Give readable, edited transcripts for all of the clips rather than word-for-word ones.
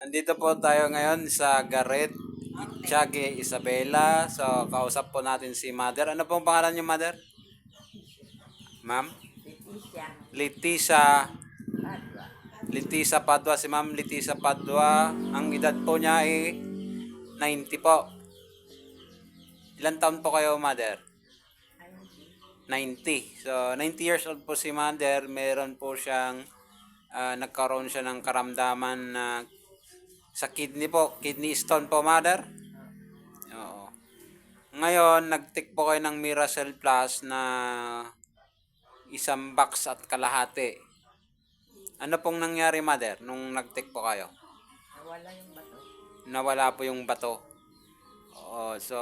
Andito po tayo ngayon sa Garrett, Tiague, Isabela. So, kausap po natin si Mother. Ano pong pangalan niyo, Mother? Ma'am? Leticia Letisa. Padua. Letisa Padua. Si Ma'am Letisa Padua. Ang edad po niya ay 90 po. Ilan taon po kayo, Mother? Ayun, 90. So, 90 years old po si Mother. Meron po siyang nagkaroon siya ng karamdaman na sa kidney po. Kidney stone po, Mother. Oo. Ngayon, nag-take po kayo ng Miracell Plus na isang box at kalahati. Ano pong nangyari, Mother, nung nag-take po kayo? nawala yung bato. Nawala po yung bato. Oo, so,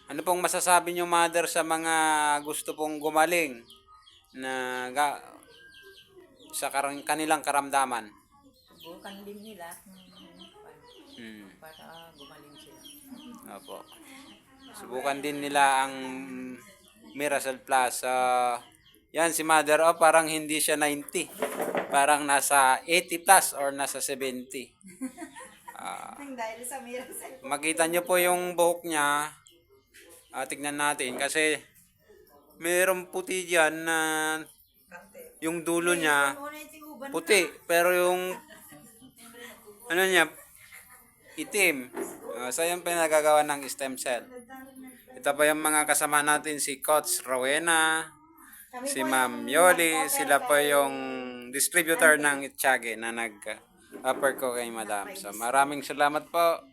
ano pong masasabi niyo, Mother, sa mga gusto pong gumaling na sa kanilang karamdaman? Subukan din nila para gumaling sila. Opo. Subukan din nila ang Miracell Plus. Yan si Mother, parang hindi siya 90. Parang nasa 80 plus or nasa 70. Dahil sa Miracell. Makita nyo po yung buhok niya. Tignan natin kasi mayroong puti diyan na yung dulo niya puti pero yung ano niya itim. So yung pinagagawa ng stem cell. Ito pa yung mga kasama natin, si Coach Rowena, si Ma'am Yoli, sila po yung distributor ng Itchage na nag-offer ko kay Madam. So maraming salamat po.